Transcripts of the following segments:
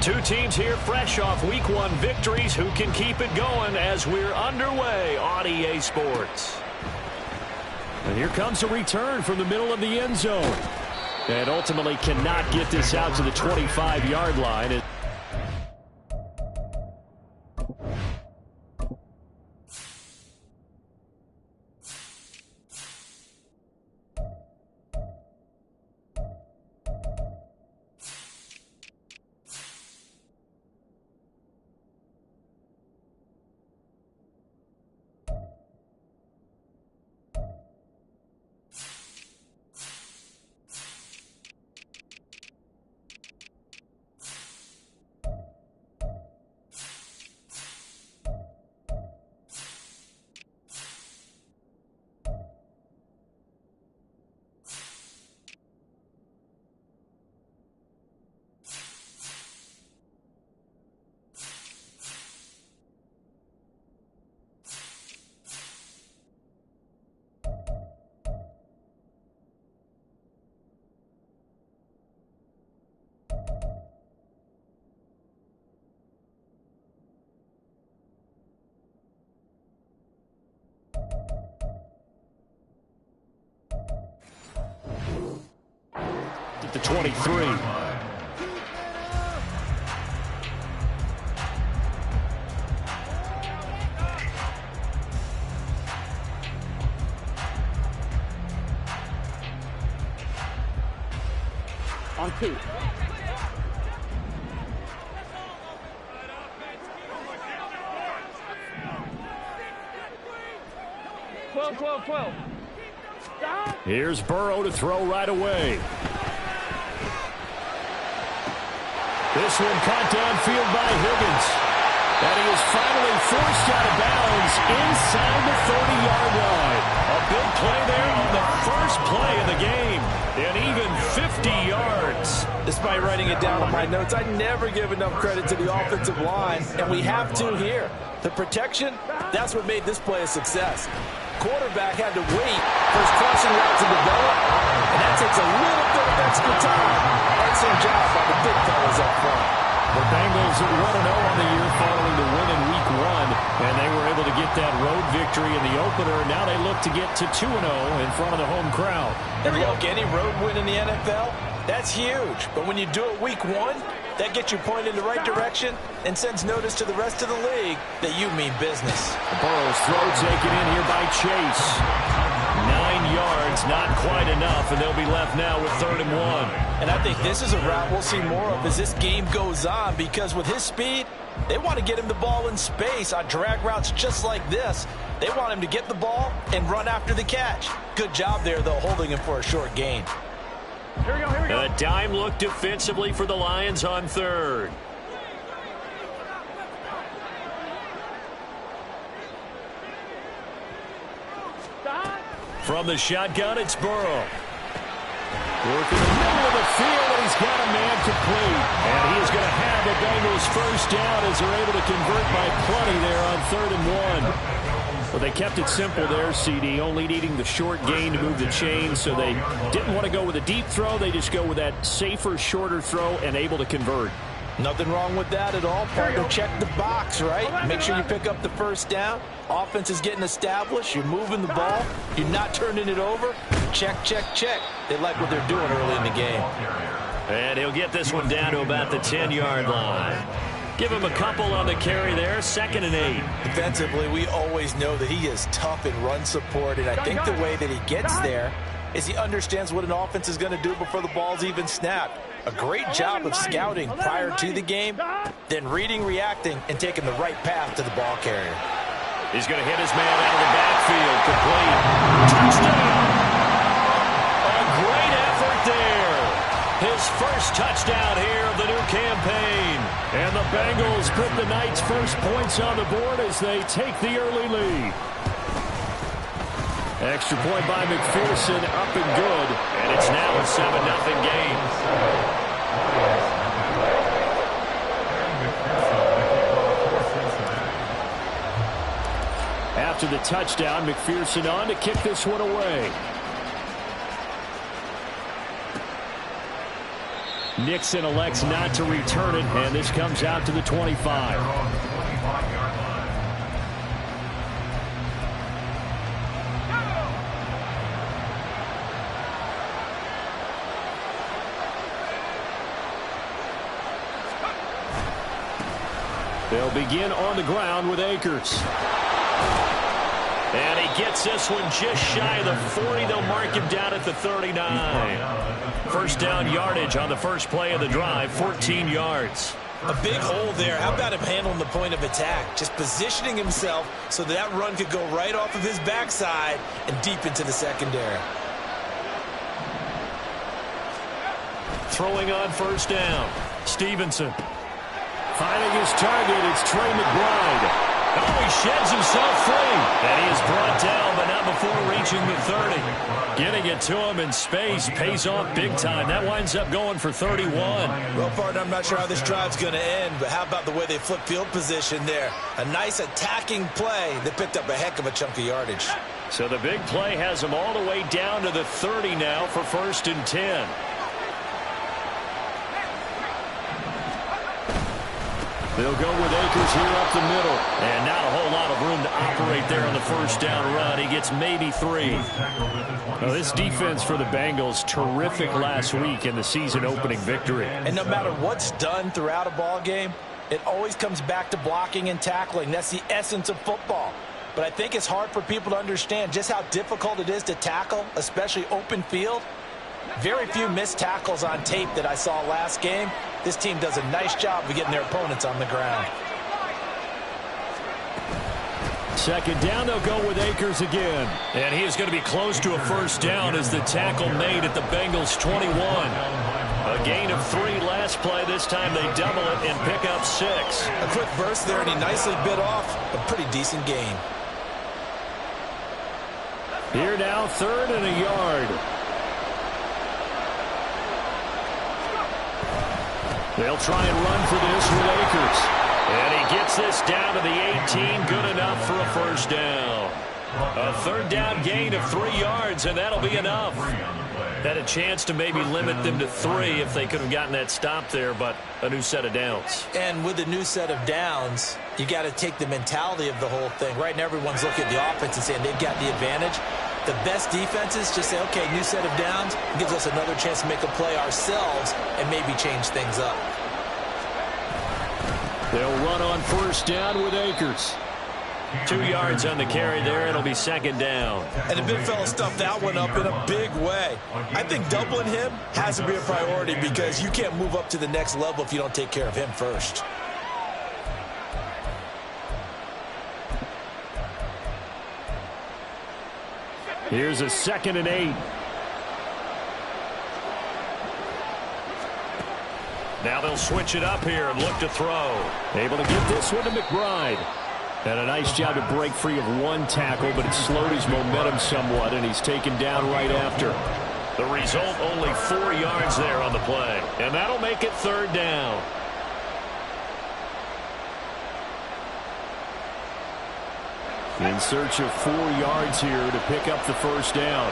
Two teams here fresh off Week 1 victories. Who can keep it going as we're underway on EA Sports? And here comes a return from the middle of the end zone. And ultimately cannot get this out to the 25-yard line. The 23. On 2. Here's Burrow to throw right away. This one caught downfield by Higgins. And he is finally forced out of bounds inside the 30-yard line. A big play there on the first play of the game. And even 50 yards. Despite writing it down on my notes, I never give enough credit to the offensive line, and we have to here. The protection, that's what made this play a success. Quarterback had to wait for his crossing route to develop, and that takes a little bit of extra time. Excellent job by the big fellas up front. The Bengals 1-0 on the year following the win in Week 1, and they were able to get that road victory in the opener. Now they look to get to 2-0 in front of the home crowd. And look, any road win in the NFL, that's huge. But when you do it Week 1, that gets you pointed in the right direction and sends notice to the rest of the league that you mean business. Burrow's throw taken in here by Chase. 9 yards, not quite enough, and they'll be left now with 3rd and 1. And I think this is a route we'll see more of as this game goes on, because with his speed, they want to get him the ball in space on drag routes just like this. They want him to get the ball and run after the catch. Good job there, though, holding him for a short gain. Here we go. A dime look defensively for the Lions on 3rd. From the shotgun, it's Burrow. Working in the middle of the field, and he's got a man complete. And he is going to have the Bengals first down as they're able to convert by plenty there on 3rd and 1. Well, they kept it simple there, CD, only needing the short gain to move the chain, so they didn't want to go with a deep throw. They just go with that safer, shorter throw and able to convert. Nothing wrong with that at all, partner. Check the box, right? Make sure you pick up the first down. Offense is getting established. You're moving the ball. You're not turning it over. Check, check, check. They like what they're doing early in the game. And he'll get this one down to about the 10-yard line. Give him a couple on the carry there, 2nd and 8. Defensively, we always know that he is tough in run support, and I think the way that he gets there is he understands what an offense is going to do before the ball's even snapped. A great job of scouting prior to the game, then reading, reacting, and taking the right path to the ball carrier. He's going to hit his man out of the backfield. Complete. Touchdown! A great effort there. His first touchdown here of the new campaign. And the Bengals put the Knights' first points on the board as they take the early lead. Extra point by McPherson, up and good. And it's now a 7-0 game. After the touchdown, McPherson on to kick this one away. Nixon elects not to return it, and this comes out to the 25. They'll begin on the ground with Akers. And he gets this one just shy of the 40. They'll mark him down at the 39. First down yardage on the first play of the drive, 14 yards. A big hole there. How about him handling the point of attack? Just positioning himself so that run could go right off of his backside and deep into the secondary. Throwing on first down. Stevenson. Finding his target, it's Trey McBride. Oh, he sheds himself free. And he is brought down, but not before reaching the 30. Getting it to him in space pays off big time. That winds up going for 31. Well, partner, I'm not sure how this drive's going to end, but how about the way they flip field position there? A nice attacking play that picked up a heck of a chunk of yardage. So the big play has them all the way down to the 30 now for 1st and 10. They'll go with Akers here up the middle. And not a whole lot of room to operate there on the first down run. He gets maybe 3. Now, this defense for the Bengals, terrific last week in the season opening victory. And no matter what's done throughout a ball game, it always comes back to blocking and tackling. That's the essence of football. But I think it's hard for people to understand just how difficult it is to tackle, especially open field. Very few missed tackles on tape that I saw last game. This team does a nice job of getting their opponents on the ground. Second down, they'll go with Akers again. And he is going to be close to a first down as the tackle made at the Bengals 21. A gain of 3 last play. This time they double it and pick up 6. A quick burst there, and he nicely bit off a pretty decent gain. Here now, 3rd and a yard. They'll try and run for this with Akers. And he gets this down to the 18. Good enough for a first down. A 3rd down gain of 3 yards, and that'll be enough. Had a chance to maybe limit them to 3 if they could have gotten that stop there, but a new set of downs. And with a new set of downs, you got to take the mentality of the whole thing. Right now, everyone's looking at the offense and saying they've got the advantage. The best defenses just say, okay, new set of downs, gives us another chance to make a play ourselves and maybe change things up. They'll run on first down with Akers. 2 yards on the carry there. It'll be 2nd down. And the big fella stuffed that one up in a big way. I think doubling him has to be a priority because you can't move up to the next level if you don't take care of him first. Here's a 2nd and 8. Now they'll switch it up here and look to throw. Able to get this one to McBride. And a nice job to break free of 1 tackle, but it slowed his momentum somewhat, and he's taken down right after. The result, only 4 yards there on the play. And that'll make it 3rd down. In search of 4 yards here to pick up the first down.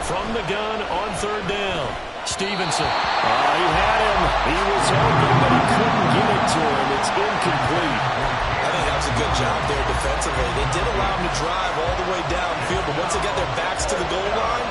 From the gun on 3rd down. Stevenson. He had him. He was open, but he couldn't get it to him. It's incomplete. I think that was a good job there defensively. They did allow him to drive all the way downfield, but once they got their backs to the goal line,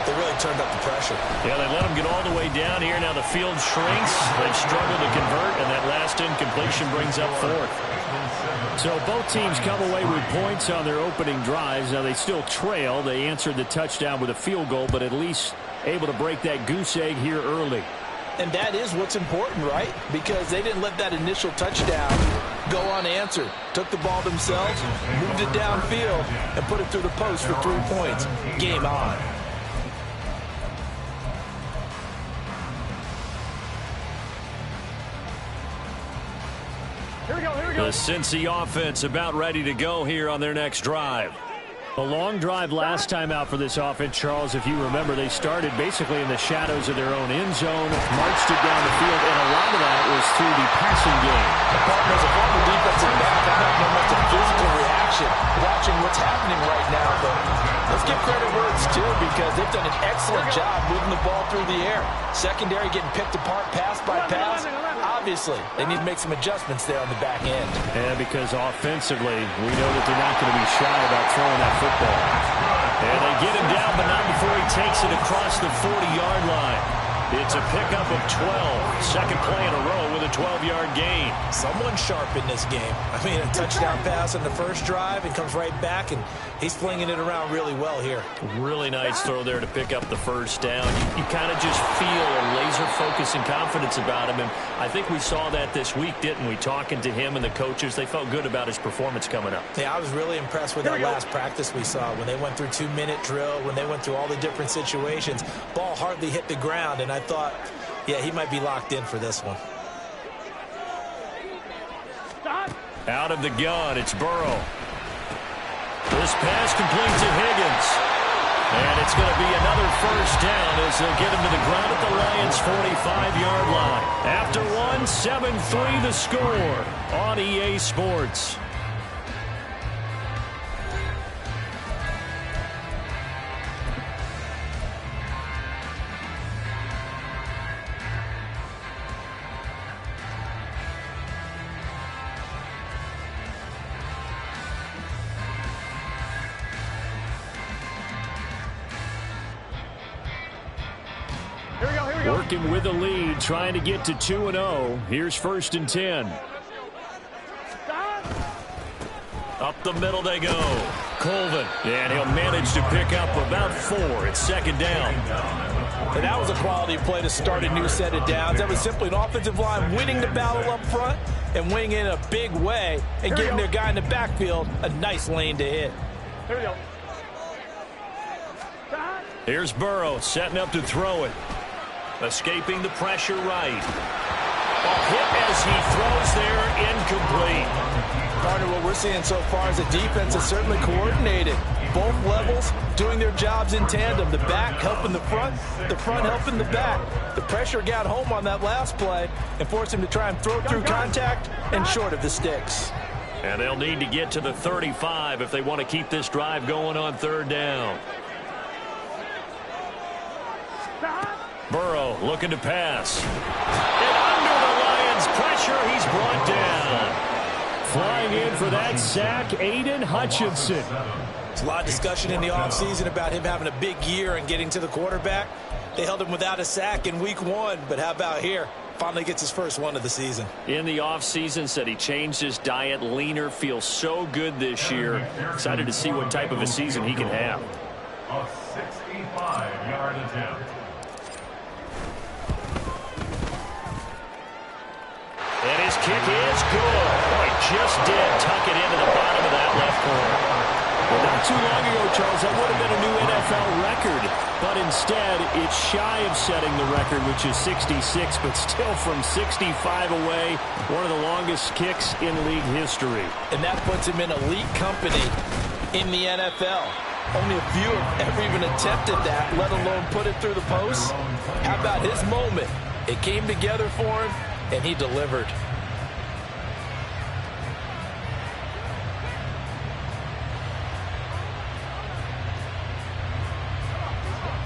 they really turned up the pressure. Yeah, they let him get all the way down here. Now the field shrinks. They've struggled to convert, and that last incompletion brings up 4th. So both teams come away with points on their opening drives. Now they still trail. They answered the touchdown with a field goal, but at least able to break that goose egg here early. And that is what's important, right? Because they didn't let that initial touchdown go unanswered. Took the ball themselves, moved it downfield, and put it through the post for 3 points. Game on. Here we go, here we go. The Cincy offense about ready to go here on their next drive. A long drive last time out for this offense, Charles. If you remember, they started basically in the shadows of their own end zone, marched it down the field, and a lot of that was through the passing game. As a former defensive back, I don't know much of physical reaction watching what's happening right now, but let's let's give credit where it's due because they've done an excellent job moving the ball through the air. Secondary getting picked apart pass by pass. Obviously, they need to make some adjustments there on the back end. Yeah, because offensively, we know that they're not going to be shy about throwing that football. And they get him down, but not before he takes it across the 40-yard line. It's a pickup of 12. Second play in a row with a 12-yard gain. Someone sharp in this game. I mean, a touchdown pass on the first drive and comes right back, and he's flinging it around really well here. Really nice throw there to pick up the first down. You kind of just feel a laser focus and confidence about him, and I think we saw that this week, didn't we? Talking to him and the coaches, they felt good about his performance coming up. Yeah, I was really impressed with that last practice we saw when they went through 2-minute drill, when they went through all the different situations. Ball hardly hit the ground, and I thought, yeah, he might be locked in for this one. Out of the gun, it's Burrow. This pass complete to Higgins. And it's going to be another first down as they'll get him to the ground at the Lions' 45-yard line. After one, 7-3 the score on EA Sports. Working with the lead, trying to get to 2-0. Here's 1st and 10. Up the middle they go. Colvin, and he'll manage to pick up about 4. It's 2nd down. And that was a quality play to start a new set of downs. That was simply an offensive line winning the battle up front and winning in a big way and giving their guy in the backfield a nice lane to hit. Here we go. Here's Burrow setting up to throw it. Escaping the pressure right. Ball hit as he throws there, incomplete. Partner, what we're seeing so far is the defense is certainly coordinated. Both levels doing their jobs in tandem. The back helping the front helping the back. The pressure got home on that last play and forced him to try and throw through contact and short of the sticks. And they'll need to get to the 35 if they want to keep this drive going on 3rd down. Burrow looking to pass. And under the Lions' pressure, he's brought down. Flying in for that sack, Aiden Hutchinson. There's a lot of discussion in the offseason about him having a big year and getting to the quarterback. They held him without a sack in week 1, but how about here? Finally gets his first one of the season. In the offseason, said he changed his diet, leaner, feels so good this year. Excited to see what type of a season he can have. A 65-yard attempt. And his kick is good. Oh, he just did tuck it into the bottom of that left corner. Well, not too long ago, Charles, that would have been a new NFL record. But instead, it's shy of setting the record, which is 66, but still from 65 away, one of the longest kicks in league history. And that puts him in elite company in the NFL. Only a few have ever even attempted that, let alone put it through the post. How about his moment? It came together for him, and he delivered.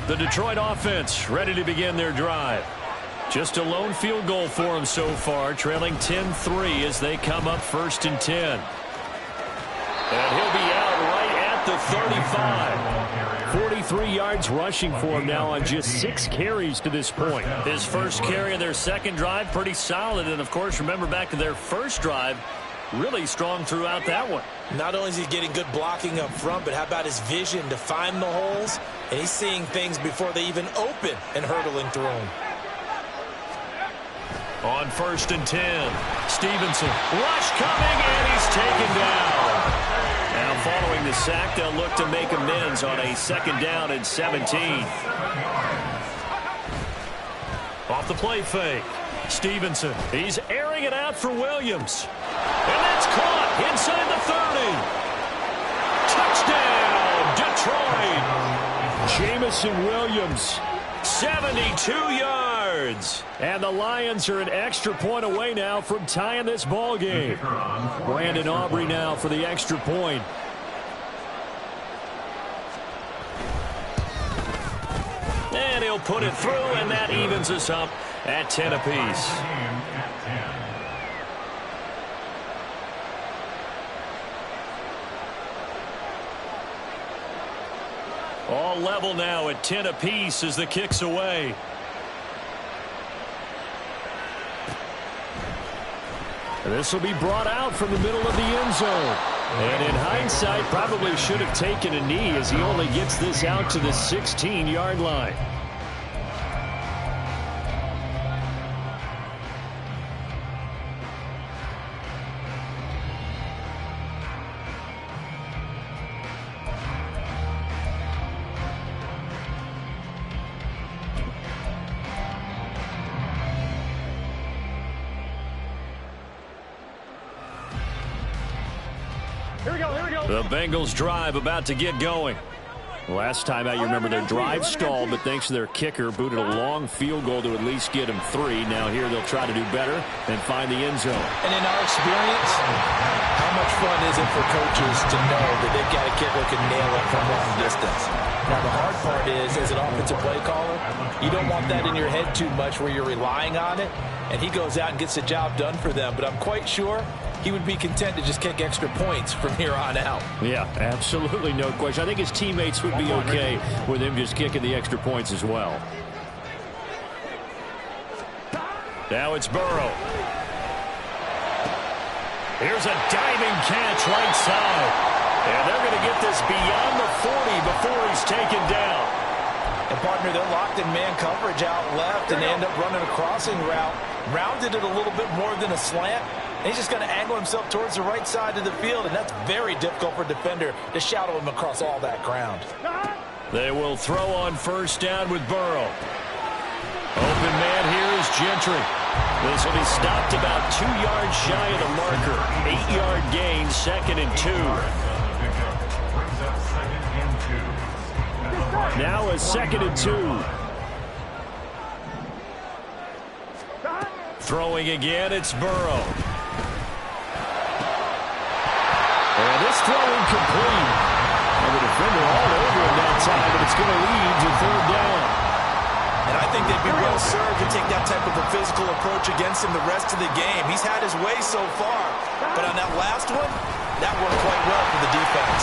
The Detroit offense ready to begin their drive. Just a lone field goal for them so far, trailing 10-3 as they come up 1st and 10. And he'll be out right at the 35. 43 yards rushing for him now on just 6 carries to this point. His first carry of their second drive, pretty solid. And, of course, remember back to their first drive, really strong throughout that one. Not only is he getting good blocking up front, but how about his vision to find the holes? And he's seeing things before they even open and hurdling through them. On 1st and 10, Stevenson. Rush coming, and he's taken down. Now following the sack, they'll look to make amends on a 2nd down and 17. Off the play fake. Stevenson, he's airing it out for Williams. And that's caught inside the 30. Touchdown, Detroit. Jamison Williams, 72 yards. And the Lions are an extra point away now from tying this ball game. Brandon Aubrey now for the extra point. And he'll put it through, and that evens us up at 10 apiece. All level now at 10 apiece as the kick's away. This will be brought out from the middle of the end zone. And in hindsight, probably should have taken a knee as he only gets this out to the 16-yard line. The Bengals drive about to get going. Last time out, you remember their drive stalled, but thanks to their kicker, booted a long field goal to at least get them 3. Now here they'll try to do better and find the end zone. And in our experience, how much fun is it for coaches to know that they've got a kicker who can nail it from long distance? Now the hard part is, as an offensive play caller, you don't want that in your head too much where you're relying on it, and he goes out and gets the job done for them. But I'm quite sure he would be content to just kick extra points from here on out. Yeah, absolutely no question. I think his teammates would be okay with him just kicking the extra points as well. Now it's Burrow. Here's a diving catch right side. And they're going to get this beyond the 40 before he's taken down. And, partner, they're locked in man coverage out left, and they end up running a crossing route. Rounded it a little bit more than a slant. And he's just going to angle himself towards the right side of the field, and that's very difficult for a defender to shadow him across all that ground. They will throw on first down with Burrow. Open man here is Gentry. This will be stopped about 2 yards shy of the marker. 8-yard gain, 2nd and 2. Now a 2nd and 2. Throwing again, it's Burrow. And this throw incomplete. And the defender all over him that time, but it's going to lead to 3rd down. And I think they'd be well served to take that type of a physical approach against him the rest of the game. He's had his way so far. But on that last one, that worked quite well for the defense.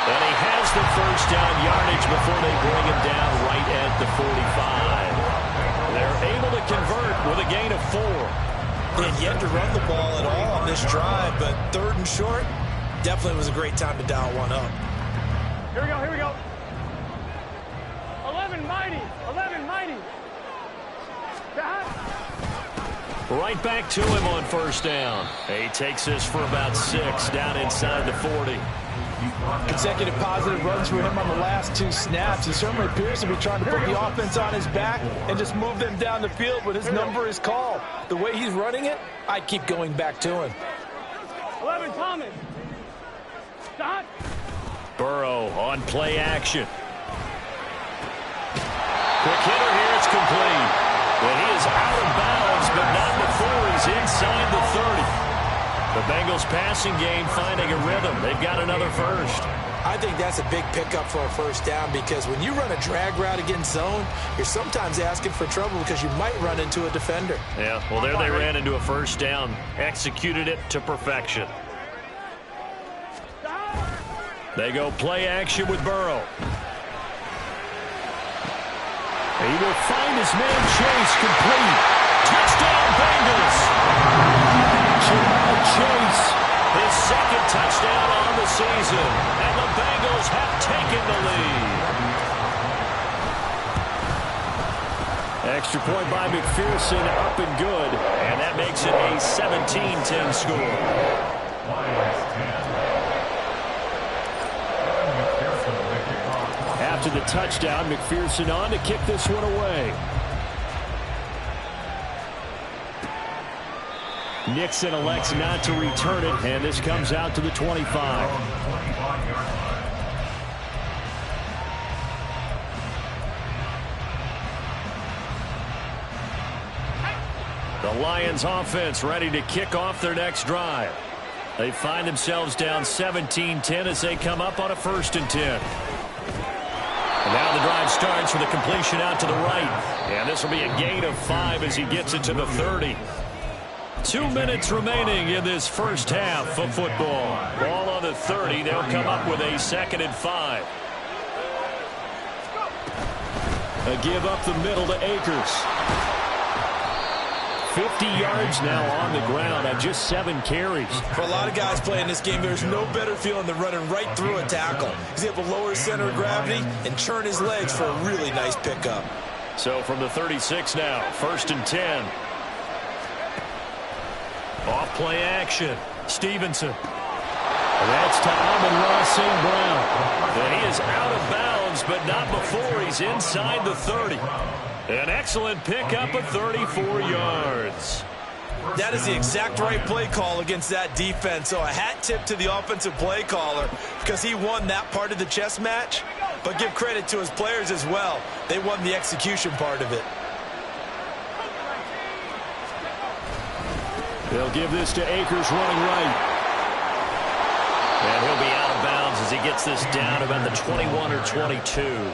And he has the first down yardage before they bring him down right at the 45. They're able to convert with a gain of 4. They had yet to run the ball at all on this drive, but 3rd and short, definitely was a great time to dial one up. Here we go, here we go. 11 mighty, 11 mighty. Right back to him on first down. He takes this for about 6 down inside the 40. Consecutive positive runs for him on the last 2 snaps. He certainly appears to be trying to put the offense on his back and just move them down the field when his number is called. The way he's running it, I keep going back to him. 11 Thomas. Stop. Burrow on play action. Quick hitter here, it's complete. And he is out of bounds, but not before he's inside the 30. The Bengals passing game finding a rhythm. They've got another first. I think that's a big pickup for a first down because when you run a drag route against zone, you're sometimes asking for trouble because you might run into a defender. Yeah, well, there they ran into a first down. Executed it to perfection. They go play action with Burrow. He will find his man Chase complete. Touchdown Bengals. Chase, his 2nd touchdown on the season. And the Bengals have taken the lead. Extra point by McPherson, up and good. And that makes it a 17-10 score. After the touchdown, McPherson on to kick this one away. Nixon elects not to return it, and this comes out to the 25. The Lions offense ready to kick off their next drive. They find themselves down 17-10 as they come up on a 1st and 10. And now the drive starts with a completion out to the right. And this will be a gain of 5 as he gets it to the 30. 2 minutes remaining in this first half of football. Ball on the 30. They'll come up with a 2nd and 5. A give up the middle to Akers. 50 yards now on the ground on just 7 carries. For a lot of guys playing this game, there's no better feeling than running right through a tackle. He's able to lower his center of gravity and churn his legs for a really nice pickup. So from the 36 now, 1st and 10. Off play action. Stevenson. And that's to Amon-Ra St. Brown. And he is out of bounds, but not before he's inside the 30. An excellent pickup of 34 yards. That is the exact right play call against that defense. So a hat tip to the offensive play caller because he won that part of the chess match. But give credit to his players as well. They won the execution part of it. They'll give this to Akers running right. And he'll be out of bounds as he gets this down about the 21 or 22.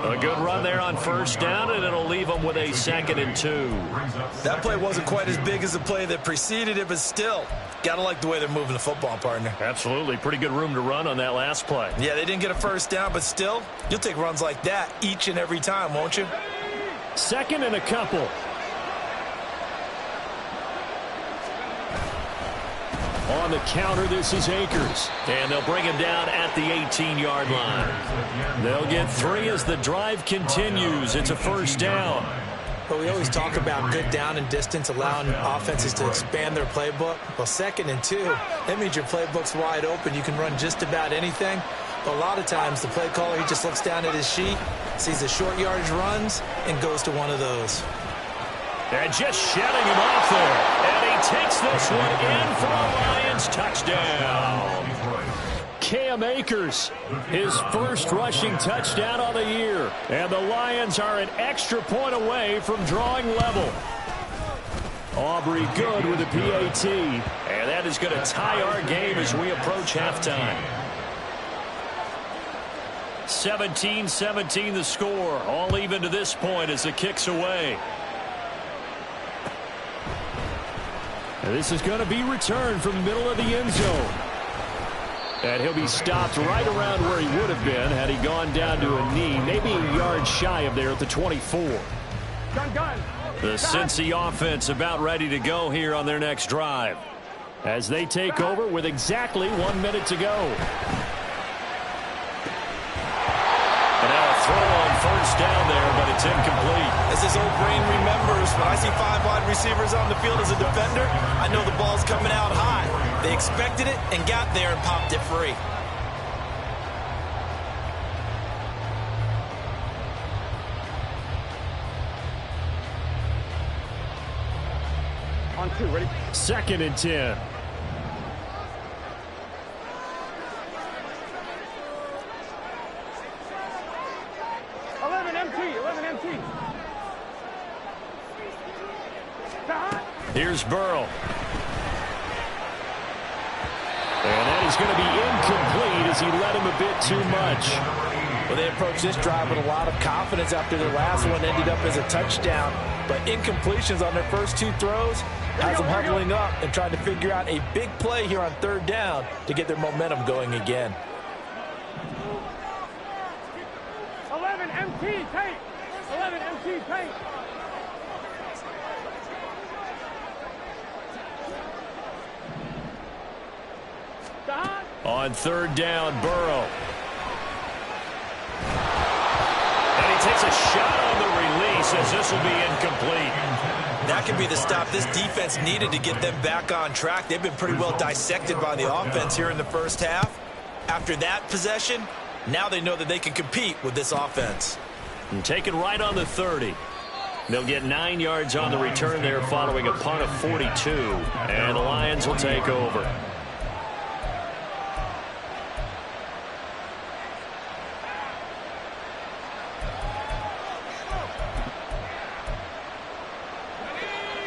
A good run there on 1st down, and it'll leave them with a 2nd and 2. That play wasn't quite as big as the play that preceded it, but still, got to like the way they're moving the football, partner. Absolutely. Pretty good room to run on that last play. Yeah, they didn't get a 1st down, but still, you'll take runs like that each and every time, won't you? 2nd and a couple. On the counter, this is Akers. And they'll bring him down at the 18-yard line. They'll get 3 as the drive continues. It's a 1st down. But we always talk about good down and distance, allowing offenses to expand their playbook. Well, 2nd and 2, that means your playbook's wide open. You can run just about anything. But a lot of times, the play caller, he just looks down at his sheet, sees the short yardage runs, and goes to one of those. And just shutting him off there. And he takes this one in for a Lions touchdown. Cam Akers, his first rushing touchdown on the year. And the Lions are an extra point away from drawing level. Aubrey good with a PAT. And that is going to tie our game as we approach halftime. 17-17 the score. All even to this point as the kick's away. And this is going to be returned from the middle of the end zone. And he'll be stopped right around where he would have been had he gone down to a knee, maybe a yard shy of there at the 24. The Cincy offense about ready to go here on their next drive as they take over with exactly 1 minute to go. And now a throw on 1st down there, but it's incomplete. As his old brain remembers, when I see 5 wide receivers on the field as a defender, I know the ball's coming out high. They expected it and got there and popped it free. On 2, ready? 2nd and 10. Here's Burrow. And that is going to be incomplete as he led him a bit too much. Well, they approached this drive with a lot of confidence after their last one ended up as a touchdown. But incompletions on their first 2 throws has them huddling up and trying to figure out a big play here on 3rd down to get their momentum going again. 11 MT tape. 11 MT tape. On 3rd down, Burrow. And he takes a shot on the release as this will be incomplete. That could be the stop this defense needed to get them back on track. They've been pretty well dissected by the offense here in the first half. After that possession, now they know that they can compete with this offense. And taken right on the 30. They'll get 9 yards on the return there following a punt of 42. And the Lions will take over.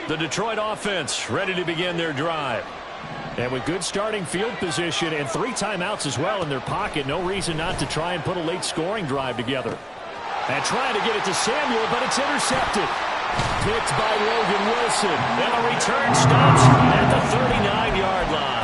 The Detroit offense ready to begin their drive. And with good starting field position and 3 timeouts as well in their pocket, no reason not to try and put a late scoring drive together. And trying to get it to Samuel, but it's intercepted. Picked by Logan Wilson. And the return stops at the 39-yard line.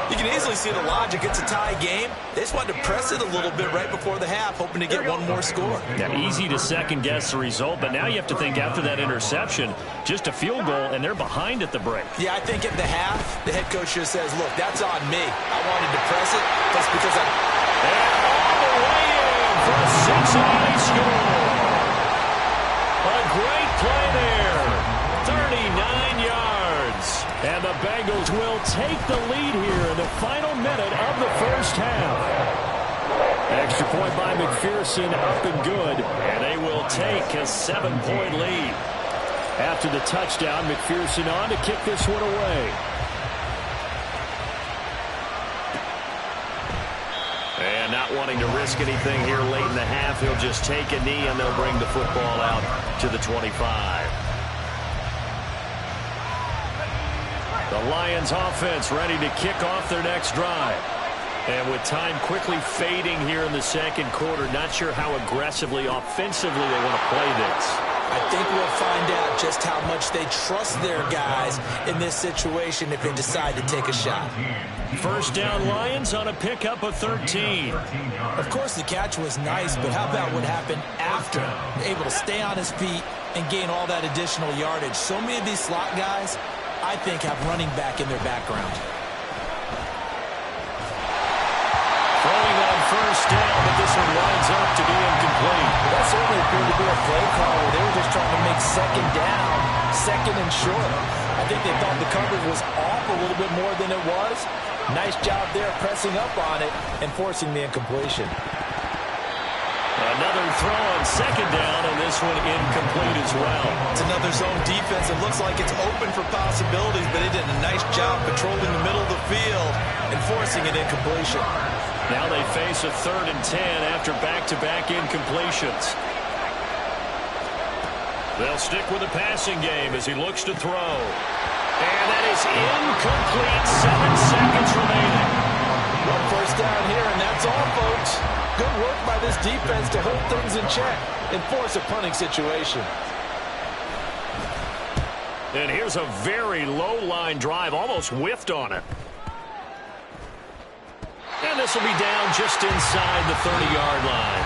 You can easily see the logic. It's a tie game. They just wanted to press it a little bit right before the half, hoping to get one more score. Yeah, easy to second-guess the result, but now you have to think after that interception, just a field goal, and they're behind at the break. Yeah, I think at the half, the head coach just says, look, that's on me. I wanted to press it just because I... And all the way in for a Cincinnati score. A great play there. 39 yards. And the Bengals will take the lead here in the final minute of the first half. Extra point by McPherson, up and good. And they will take a 7-point lead. After the touchdown, McPherson on to kick this one away. And not wanting to risk anything here late in the half, he'll just take a knee and they'll bring the football out to the 25. The Lions offense ready to kick off their next drive. And with time quickly fading here in the second quarter, not sure how aggressively, offensively they want to play this. I think we'll find out just how much they trust their guys in this situation if they decide to take a shot. First down Lions on a pickup of 13. Of course, the catch was nice, but how about what happened after? Able to stay on his feet and gain all that additional yardage. So many of these slot guys, I think, have running back in their background. Throwing on first down, but this one winds up to be incomplete. That certainly appeared to be a play call where they were just trying to make second down, second and short. I think they thought the coverage was off a little bit more than it was. Nice job there pressing up on it and forcing the incompletion. Another throw on second down, and this one incomplete as well. It's another zone defense. It looks like it's open for possibilities, but they did a nice job patrolling the middle of the field and forcing an incompletion. Now they face a 3rd and 10 after back-to-back incompletions. They'll stick with the passing game as he looks to throw. And that is incomplete. 7 seconds remaining. One first down here, and that's all, folks. Good work by this defense to hold things in check and force a punting situation. And here's a very low-line drive, almost whiffed on it. And this will be down just inside the 30-yard line.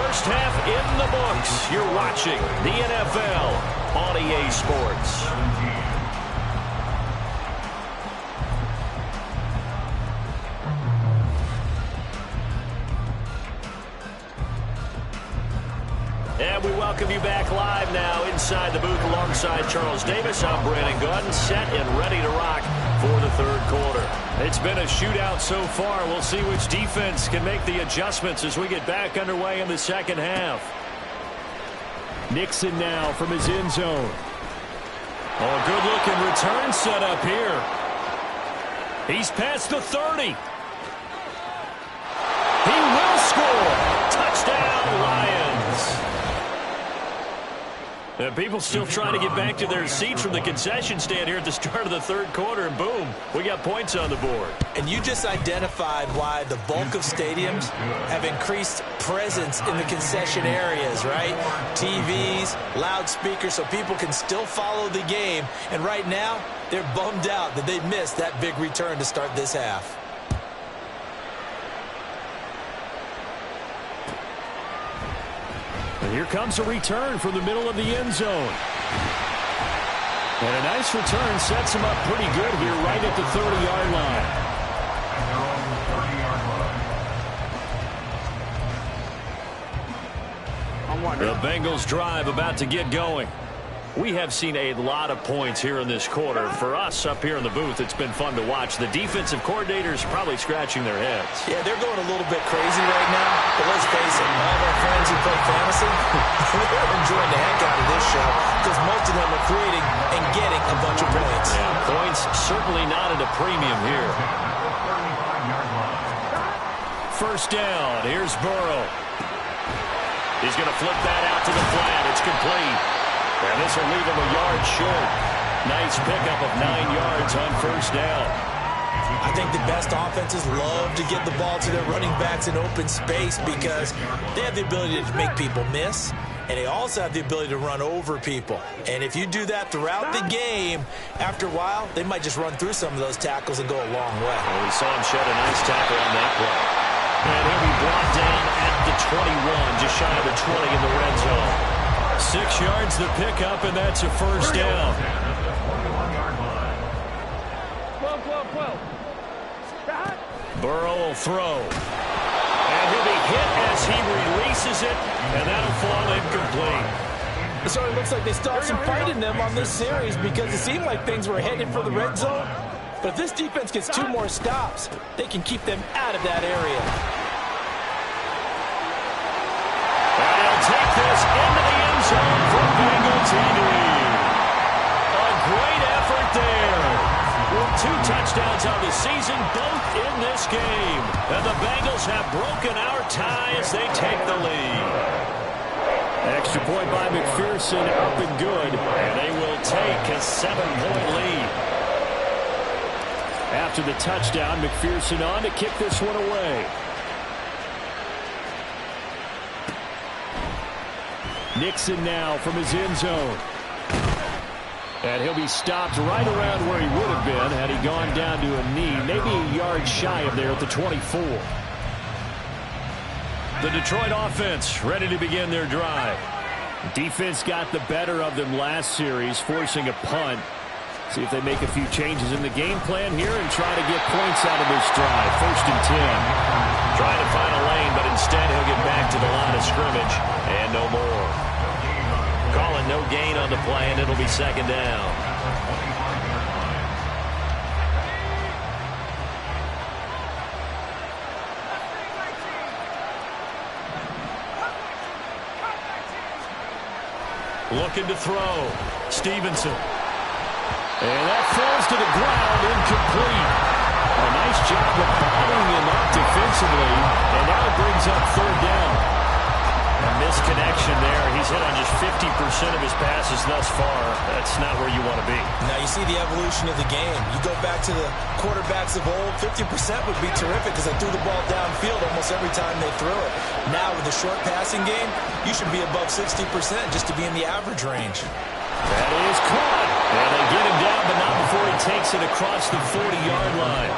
First half in the books. You're watching the NFL on EA Sports. And we welcome you back live now inside the booth alongside Charles Davis. I'm Brandon Gunn, set and ready to rock for the third quarter. It's been a shootout so far. We'll see which defense can make the adjustments as we get back underway in the second half. Nixon now from his end zone. Oh, a good-looking return set up here. He's past the 30. He will score. Touchdown, Lions. People still trying to get back to their seats from the concession stand here at the start of the third quarter, and boom, we got points on the board. And you just identified why the bulk of stadiums have increased presence in the concession areas, right? TVs, loudspeakers, so people can still follow the game. And right now, they're bummed out that they missed that big return to start this half. And here comes a return from the middle of the end zone. And a nice return sets him up pretty good here right at the 30-yard line. The Bengals drive about to get going. We have seen a lot of points here in this quarter. For us up here in the booth, it's been fun to watch. The defensive coordinators probably scratching their heads. Yeah, they're going a little bit crazy right now. But let's face it, all of our friends who play fantasy, they're enjoying the heck out of this show because most of them are creating and getting a bunch of points. Yeah, points certainly not at a premium here. First down. Here's Burrow. He's going to flip that out to the flat. It's complete. And this will leave him a yard short. Nice pickup of 9 yards on first down. I think the best offenses love to get the ball to their running backs in open space because they have the ability to make people miss, and they also have the ability to run over people. And if you do that throughout the game, after a while, they might just run through some of those tackles and go a long way. Well, we saw him shed a nice tackle on that play. And he'll be brought down at the 21, just shy of the 20 in the red zone. 6 yards the pickup, and that's a first down. 12. Burrow will throw. And he'll be hit as he releases it, and that'll fall incomplete. So it looks like they still have some fight in them on this series because it seemed like things were headed for the red zone. But if this defense gets 2 more stops, they can keep them out of that area. And he'll take this into the end zone for Bengals TD. A great effort there. With 2 touchdowns on the season, both in this game. And the Bengals have broken our tie as they take the lead. Extra point by McPherson, up and good. And they will take a 7-point lead. After the touchdown, McPherson on to kick this one away. Nixon now from his end zone. And he'll be stopped right around where he would have been had he gone down to a knee, maybe a yard shy of there at the 24. The Detroit offense ready to begin their drive. Defense got the better of them last series, forcing a punt. See if they make a few changes in the game plan here and try to get points out of this drive. 1st and 10. Trying to find a lane, but instead he'll get back to the line of scrimmage and no more. Calling no gain on the play, and it'll be 2nd down. Looking to throw. Stevenson. And that falls to the ground, incomplete. A nice job of bottling him up defensively, and now it brings up 3rd down. A misconnection there. He's hit on just 50% of his passes thus far. That's not where you want to be. Now you see the evolution of the game. You go back to the quarterbacks of old, 50% would be terrific because they threw the ball downfield almost every time they threw it. Now with the short passing game, you should be above 60% just to be in the average range. That is caught. And they get him down, but not before he takes it across the 40-yard line.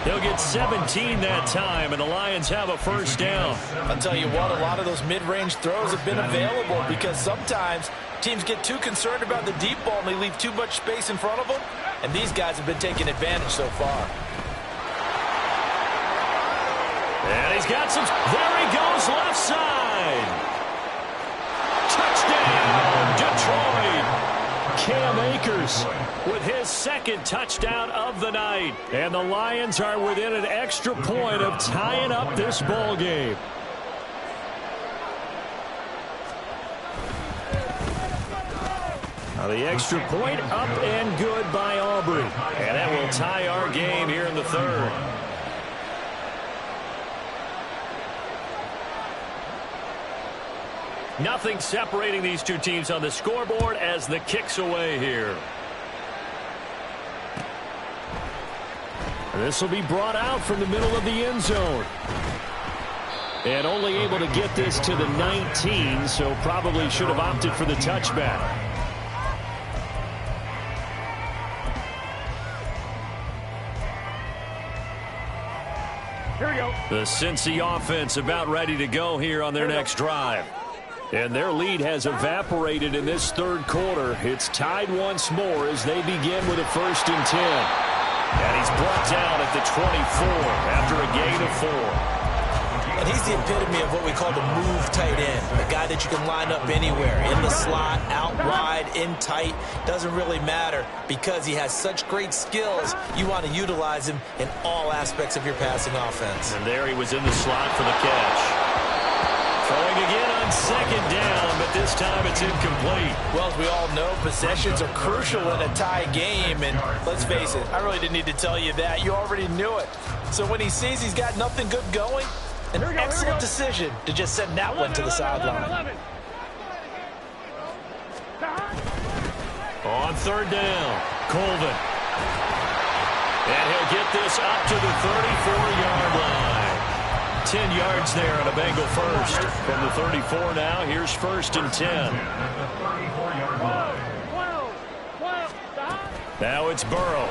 He'll get 17 that time, and the Lions have a 1st down. I'll tell you what, a lot of those mid-range throws have been available because sometimes teams get too concerned about the deep ball and they leave too much space in front of them, and these guys have been taking advantage so far. And he's got some. There he goes, left side. Touchdown, Detroit. Cam Akers with his 2nd touchdown of the night. And the Lions are within an extra point of tying up this ball game. Now the extra point up and good by Aubrey. And that will tie our game here in the 3rd. Nothing separating these 2 teams on the scoreboard as the kick's away here. This will be brought out from the middle of the end zone. And only able to get this to the 19, so probably should have opted for the touchback. Here we go. The Cincy offense about ready to go here on their next drive. And their lead has evaporated in this 3rd quarter. It's tied once more as they begin with a 1st and 10. And he's brought down at the 24 after a gain of 4. And he's the epitome of what we call the move tight end. A guy that you can line up anywhere. In the slot, out wide, in tight. Doesn't really matter because he has such great skills. You want to utilize him in all aspects of your passing offense. And there he was in the slot for the catch. Throwing again on 2nd down, but this time it's incomplete. Well, as we all know, possessions are crucial in a tie game, and let's face it, I really didn't need to tell you that. You already knew it. So when he sees he's got nothing good going, an excellent decision to just send that one to the sideline. On third down, Colvin. And he'll get this up to the 34-yard line. 10 yards there on a Bengal first. From the 34 now, here's first and 10. Now it's Burrow.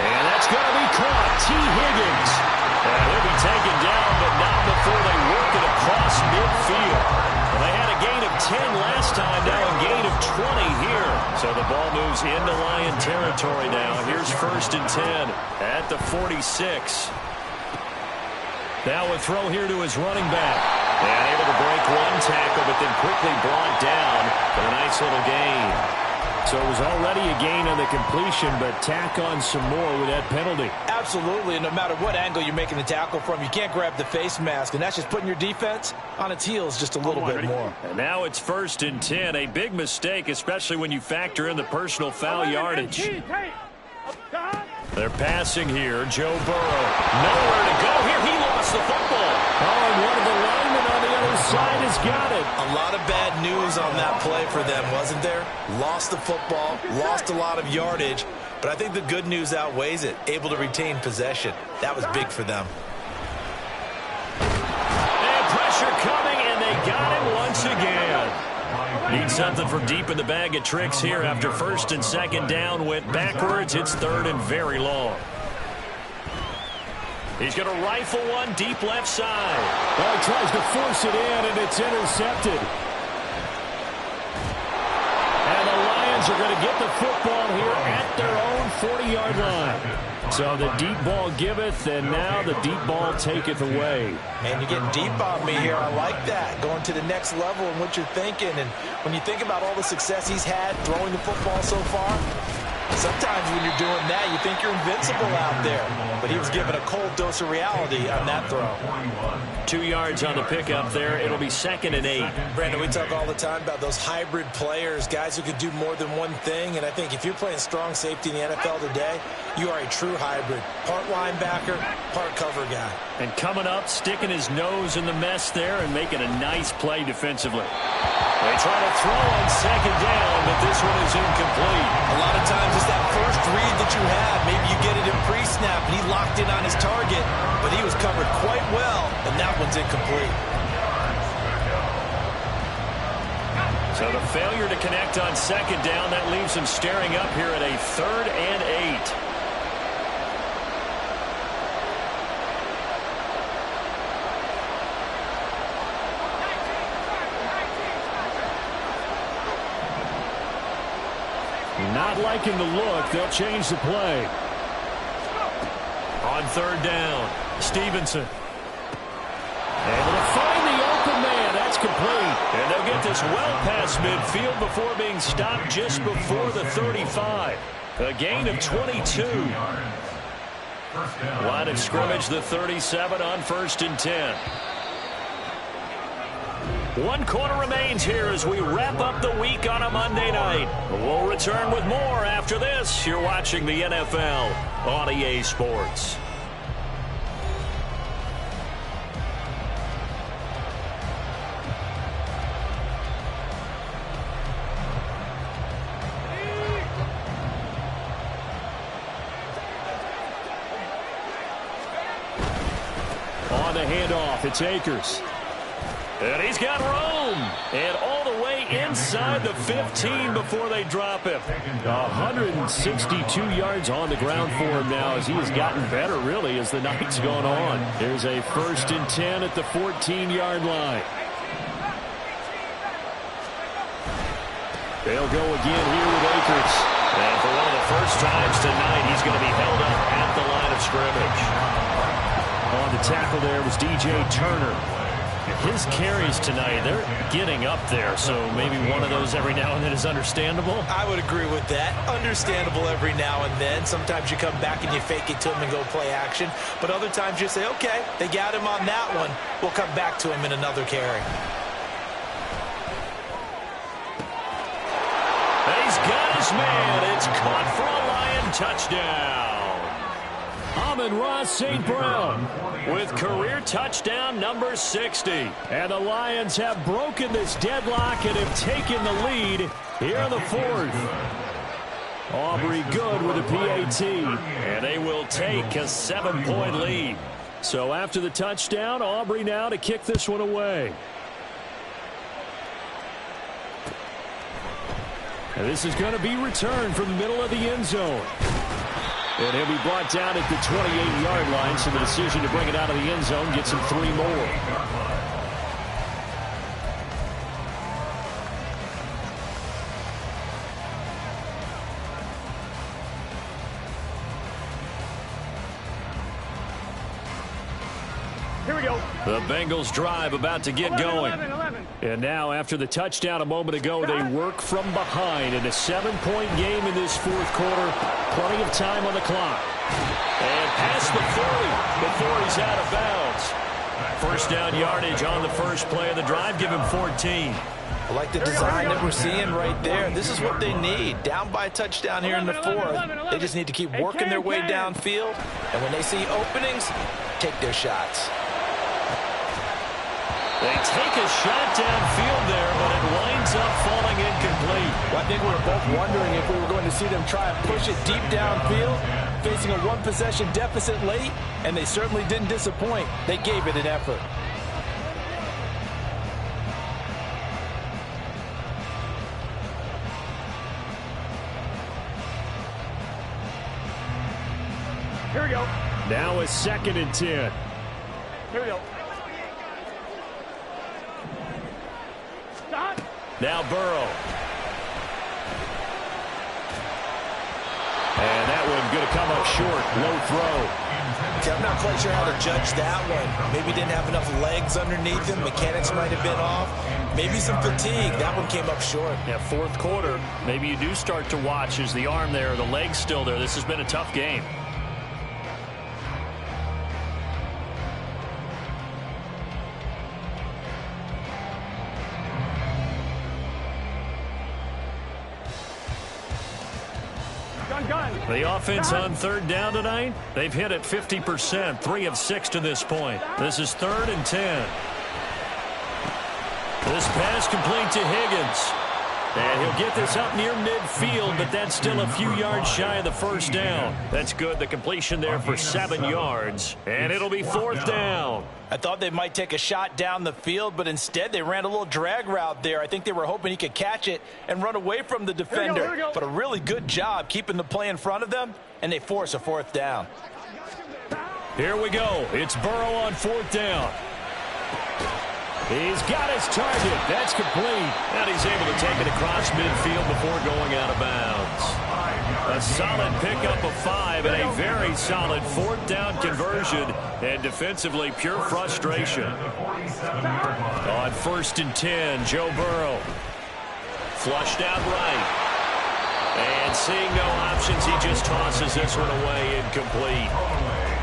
And that's going to be caught. T. Higgins. And he'll be taken down, but not before they work it across midfield. Well, they had a gain of 10 last time, now a gain of 20 here. So the ball moves into Lion territory now. Here's first and 10 at the 46. Now a throw here to his running back. And able to break one tackle, but then quickly brought down for a nice little gain. So it was already a gain on the completion, but tack on some more with that penalty. Absolutely, and no matter what angle you're making the tackle from, you can't grab the face mask, and that's just putting your defense on its heels just a little bit more. And now it's first and 10, a big mistake, especially when you factor in the personal foul yardage. They're passing here. Joe Burrow. Nowhere to go here. He lost the football. Oh, and one of the linemen on the other side has got it. A lot of bad news on that play for them, wasn't there? Lost the football, lost a lot of yardage, but I think the good news outweighs it. Able to retain possession. That was big for them. And pressure coming, and they got him once again. Need something from deep in the bag of tricks here after first and second down. Went backwards. It's third and very long. He's going to rifle one deep left side. Well, he tries to force it in, and it's intercepted. And the Lions are going to get the football here at their own 40-yard line. So the deep ball giveth, and now the deep ball taketh away. Man, you're getting deep on me here. I like that. Going to the next level and what you're thinking. And when you think about all the success he's had throwing the football so far, sometimes when you're doing that, you think you're invincible out there. But he was given a cold dose of reality on that throw. 2 yards on the pickup there. It'll be second and 8. Brandon, we talk all the time about those hybrid players, guys who could do more than one thing. And I think if you're playing strong safety in the NFL today, you are a true hybrid. Part linebacker, part cover guy. And coming up, sticking his nose in the mess there and making a nice play defensively. They try to throw on second down, but this one is incomplete. A lot of times it's that first read that you have. Maybe you get it in pre-snap, and he locked in on his target, but he was covered quite well, and that one's incomplete. So the failure to connect on second down, that leaves him staring up here at a third and 8. Not liking the look. They'll change the play. On third down, Stevenson. Able to find the open man. That's complete. And they'll get this well past midfield before being stopped just before the 35. A gain of 22. Line of scrimmage, the 37 on first and 10. 1 quarter remains here as we wrap up the week on a Monday night. We'll return with more after this. You're watching the NFL on EA Sports. On the handoff, it's Akers. And he's got room. And all the way inside the 15 before they drop him. 162 yards on the ground for him now as he has gotten better, really, as the night's gone on. There's a first and 10 at the 14-yard line. They'll go again here with Akers. And for one of the first times tonight, he's going to be held up at the line of scrimmage. On the tackle there was DJ Turner. His carries tonight, they're getting up there, so maybe one of those every now and then is understandable. I would agree with that. Understandable every now and then. Sometimes you come back and you fake it to him and go play action. But other times you say, okay, they got him on that one. We'll come back to him in another carry. He's got his man. It's caught for a Lion touchdown. Amon-Ra St. Brown with career touchdown number 60. And the Lions have broken this deadlock and have taken the lead here in the fourth. Aubrey good with a PAT, and they will take a 7-point lead. So after the touchdown, Aubrey now to kick this one away. And this is going to be returned from the middle of the end zone. And he'll be brought down at the 28-yard line, so the decision to bring it out of the end zone gets him 3 more. Here we go. The Bengals drive about to get going. 11. And now after the touchdown a moment ago, they work from behind in a 7-point game in this fourth quarter. Plenty of time on the clock. And past the 40 before he's out of bounds. First down yardage on the first play of the drive. Give him 14. I like the design that we're seeing right there. This is what they need. Down by a touchdown here in the fourth. They just need to keep working their way downfield. And when they see openings, take their shots. They take a shot downfield there, but it winds up falling incomplete. Well, I think we were both wondering if we were going to see them try and push it deep downfield, facing a one-possession deficit late, and they certainly didn't disappoint. They gave it an effort. Here we go. Now a 2nd and 10. Here we go. Stop. Now Burrow. And that one going to come up short. Low throw. See, I'm not quite sure how to judge that one. Maybe didn't have enough legs underneath him. Mechanics might have been off. Maybe some fatigue. That one came up short. Yeah, fourth quarter. Maybe you do start to watch. Is the arm there, the leg's still there? This has been a tough game. The offense on 3rd down tonight, they've hit it 50%, 3 of 6 to this point. This is 3rd and 10. This pass complete to Higgins. And he'll get this up near midfield, but that's still a few yards shy of the first down. That's good. The completion there for 7 yards. And it'll be 4th down. I thought they might take a shot down the field, but instead they ran a little drag route there. I think they were hoping he could catch it and run away from the defender. Here we go. But a really good job keeping the play in front of them, and they force a 4th down. Here we go. It's Burrow on 4th down. He's got his target. That's complete. And he's able to take it across midfield before going out of bounds. A solid pickup of 5 and a very solid 4th down conversion. And defensively, pure frustration. On 1st and 10, Joe Burrow. Flushed out right. And seeing no options, he just tosses this one away incomplete.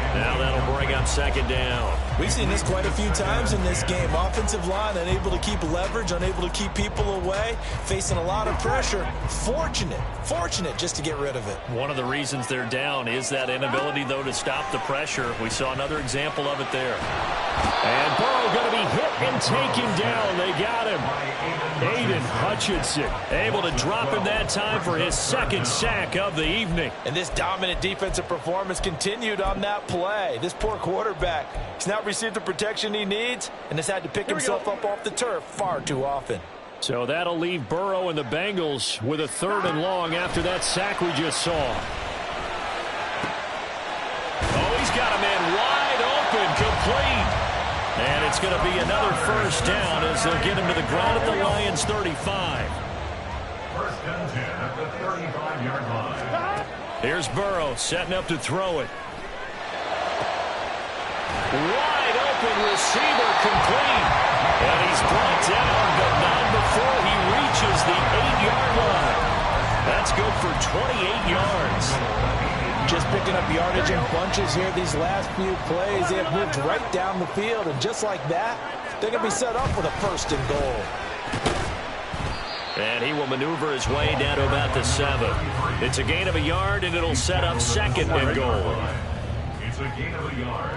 Now that'll bring up 2nd down. We've seen this quite a few times in this game. Offensive line unable to keep leverage, unable to keep people away, facing a lot of pressure. Fortunate just to get rid of it. One of the reasons they're down is that inability, though, to stop the pressure. We saw another example of it there. And Burrow going to be hit and taken down. They got him. Aiden Hutchinson able to drop him that time for his 2nd sack of the evening. And this dominant defensive performance continued on that play. This poor quarterback, he's not received the protection he needs and has had to pick himself up off the turf far too often. So that'll leave Burrow and the Bengals with a 3rd and long after that sack we just saw. Oh, he's got a man wide open, complete. And it's going to be another 1st down as they'll get him to the ground at the Lions' 35. 1st and 10 at the 35-yard line. Here's Burrow setting up to throw it. Wide open receiver complete. And he's brought down, but not before he reaches the 8-yard line. That's good for 28 yards. Just picking up yardage in bunches here these last few plays. They have moved right down the field, and just like that, they're going to be set up with a 1st and goal. And he will maneuver his way down to about the 7. It's a gain of a yard, and it'll set up 2nd and goal. It's a gain of a yard.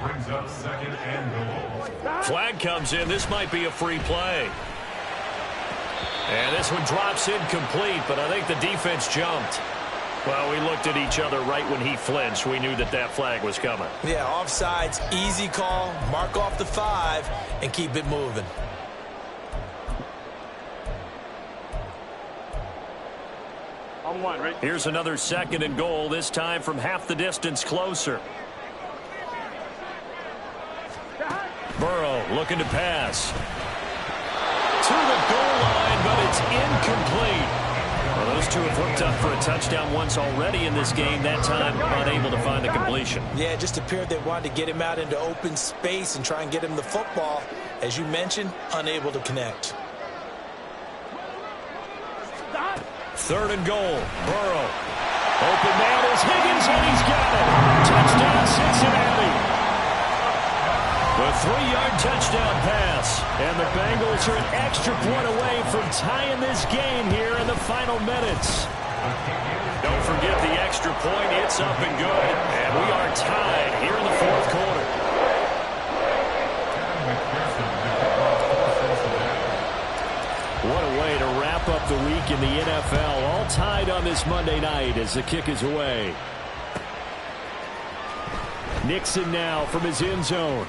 Brings up 2nd and goal. Flag comes in. This might be a free play. And this one drops incomplete, but I think the defense jumped. Well, we looked at each other right when he flinched. We knew that flag was coming. Yeah, offsides, easy call. Mark off the 5 and keep it moving. On 1, right? Here's another 2nd and goal, this time from half the distance closer. Burrow looking to pass. To the goal line, but it's incomplete. Well, those two have hooked up for a touchdown once already in this game. That time, unable to find the completion. Yeah, it just appeared they wanted to get him out into open space and try and get him the football. As you mentioned, unable to connect. 3rd and goal. Burrow. Open man is Higgins, and he's got it. Touchdown, Cincinnati. The 3-yard touchdown pass. And the Bengals are an extra point away from tying this game here in the final minutes. Don't forget the extra point. It's up and good. And we are tied here in the 4th quarter. What a way to wrap up the week in the NFL. All tied on this Monday night as the kick is away. Nixon now from his end zone.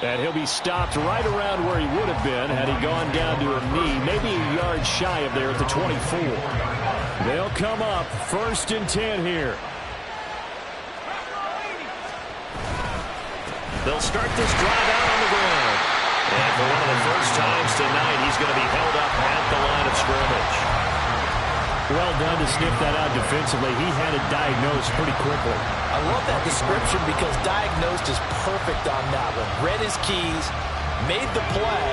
And he'll be stopped right around where he would have been had he gone down to a knee, maybe a yard shy of there at the 24. They'll come up 1st and 10 here. They'll start this drive out on the ground. And for one of the first times tonight, he's going to be held up at the line of scrimmage. Well done to sniff that out defensively. He had it diagnosed pretty quickly. I love that description because diagnosed is perfect on that one. Read his keys, made the play,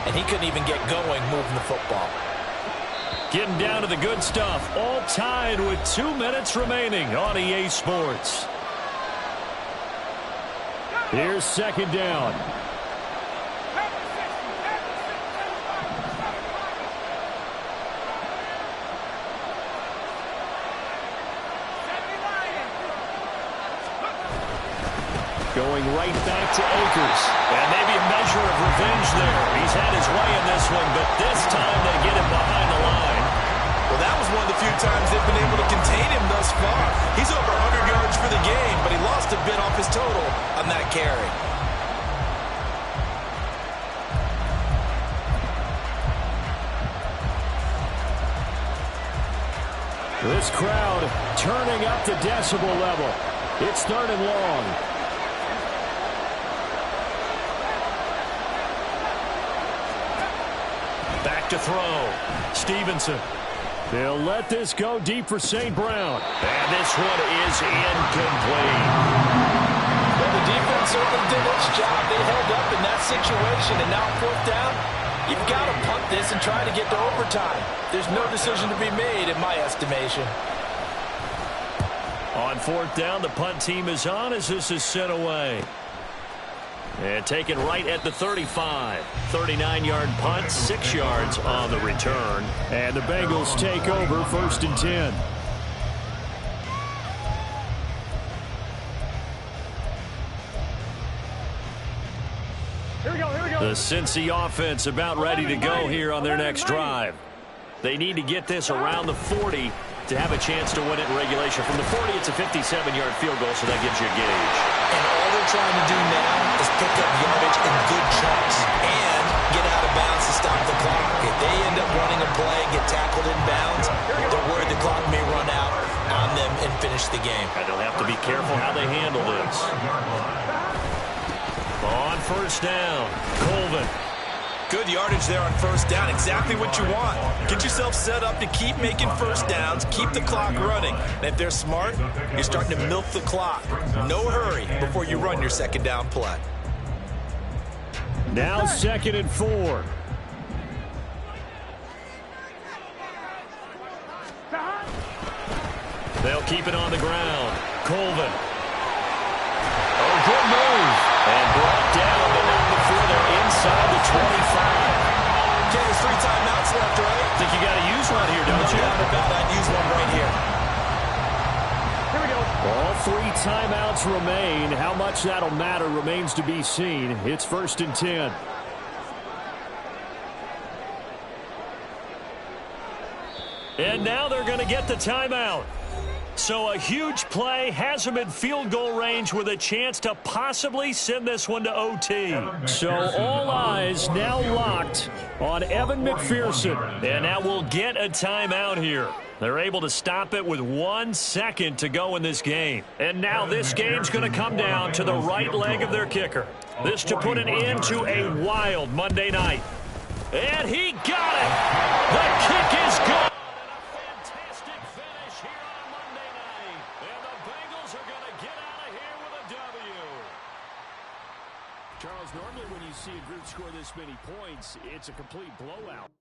and he couldn't even get going moving the football. Getting down to the good stuff. All tied with 2 minutes remaining on EA Sports. Here's 2nd down. Going right back to Akers. And maybe a measure of revenge there. He's had his way in this one, but this time they get him behind the line. Well, that was one of the few times they've been able to contain him thus far. He's over 100 yards for the game, but he lost a bit off his total on that carry. This crowd turning up the decibel level. It's 3rd and long. Back to throw. Stevenson. They'll let this go deep for St. Brown. And this one is incomplete. Well, the defense certainly did its job. They held up in that situation, and now 4th down, you've got to punt this and try to get to overtime. There's no decision to be made in my estimation. On 4th down, the punt team is on as this is sent away. And taken right at the 35. 39-yard punt, 6 yards on the return. And the Bengals take over 1st and 10. Here we go, here we go. The Cincy offense about ready to go here on their next drive. They need to get this around the 40 to have a chance to win it in regulation. From the 40, it's a 57-yard field goal, so that gives you a gauge. And all they're trying to do now is pick up yardage in good chunks and get out of bounds to stop the clock. If they end up running a play and get tackled in bounds, they're worried the clock may run out on them and finish the game. And they'll have to be careful how they handle this. On 1st down, Colvin. Good yardage there on 1st down. Exactly what you want. Get yourself set up to keep making 1st downs, keep the clock running. And if they're smart, you're starting to milk the clock. No hurry before you run your 2nd down play. Now 2nd and 4. They'll keep it on the ground. Colvin. Oh, good move. And brought down, but not before they're inside the 25. Okay, there's 3 timeouts left, right? Think you got to use one here, don't you? No doubt about it. I'd use one right here. Here we go. All 3 timeouts remain. How much that'll matter remains to be seen. It's 1st and 10. And now they're going to get the timeout. So a huge play has them in field goal range with a chance to possibly send this one to OT. So all eyes now locked on Evan McPherson. And now we'll get a timeout here. They're able to stop it with 1 second to go in this game. And now this game's going to come down to the right leg of their kicker. This to put an end to a wild Monday night. And he got it. The kick is good. Charles, normally when you see a group score this many points, it's a complete blowout.